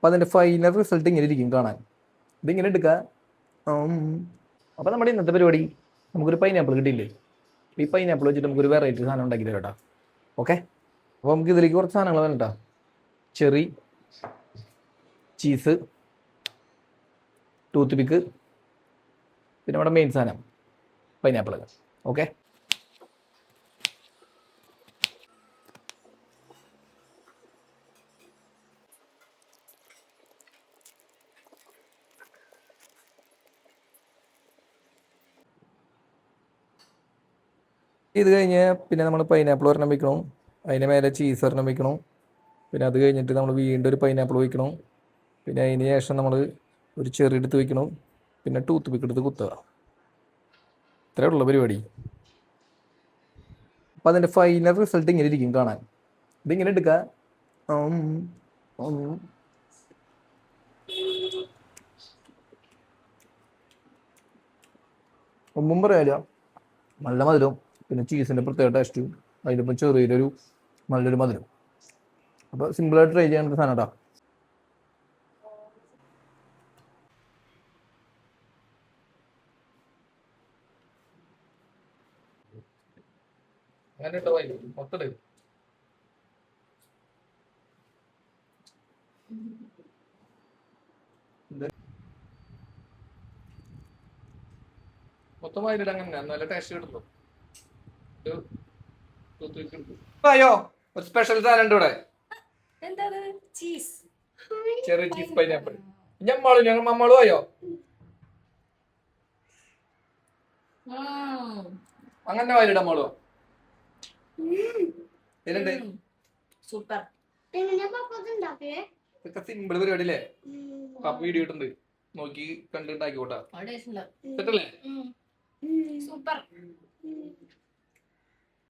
അപ്പം അതിൻ്റെ final result ഇങ്ങനെ ഇരിക്കും കാണാൻ. ഇതിങ്ങനെ എടുക്കുക. അപ്പം നമ്മുടെ ഇന്നത്തെ പരിപാടി നമുക്കൊരു പൈനാപ്പിൾ കിട്ടിയില്ലേ. ഈ പൈനാപ്പിൾ വെച്ചിട്ട് നമുക്കൊരു വെറൈറ്റി സാധനം ഉണ്ടാക്കി തരാം കേട്ടോ. ഓക്കെ, അപ്പോൾ നമുക്ക് ഇതിലേക്ക് കുറച്ച് സാധനങ്ങൾ വേണം കേട്ടോ. ചെറി, ചീസ്, ടൂത്ത് പിക്ക്, പിന്നെ നമ്മുടെ മെയിൻ സാധനം പൈനാപ്പിൾ. ഓക്കെ, ഇത് കഴിഞ്ഞ് പിന്നെ നമ്മൾ പൈനാപ്പിൾ ഒരെണ്ണം വയ്ക്കണം, അതിന് മേലെ ചീസ് ഒരെണ്ണം വയ്ക്കണം, പിന്നെ അത് കഴിഞ്ഞിട്ട് നമ്മൾ വീണ്ടും ഒരു പൈനാപ്പിൾ വയ്ക്കണം, പിന്നെ അതിന് ശേഷം നമ്മൾ ഒരു ചെറി എടുത്ത് വയ്ക്കണം, പിന്നെ ടൂത്ത് പിക്ക് എടുത്ത് കുത്തുക. ഇത്രയേ ഉള്ള പരിപാടി. അപ്പം അതിൻ്റെ ഫൈനൽ റിസൾട്ട് ഇങ്ങനെ ഇരിക്കും കാണാൻ. ഇതിങ്ങനെ എടുക്കുക. ഒന്നും പറയാല്ല, നല്ല മധുരം, പിന്നെ ചീസിൻ്റെ പ്രത്യേക ടേസ്റ്റും, അതിലിപ്പം ചെറിയൊരു നല്ലൊരു മധുരം. അപ്പോൾ സിമ്പിളായിട്ട് ട്രൈ ചെയ്യാൻ സാധനം കേട്ടോ. മൊത്തമായിട്ട് അങ്ങനെ നല്ല ടേസ്റ്റ് കിട്ടുന്നു. അയ്യോ, ഒരു സ്പെഷ്യൽ സാധനം ഉണ്ട് ഇവിടെ. ചെറിയ ചീസ് പൈനാപ്പിൾ. ഞങ്ങൾ മമ്മളും അയ്യോ അങ്ങനെ വായിലിടാൻ മോളോ. ഇതിലുണ്ട് സൂപ്പർ. ഇതൊക്കെ സിമ്പിൾ പരിപാടി അല്ലേ. പപ്പ വീഡിയോ ഇട്ടുണ്ട്, നോക്കി കണ്ടുണ്ടാക്കിക്കോട്ടെ. സൂപ്പർ.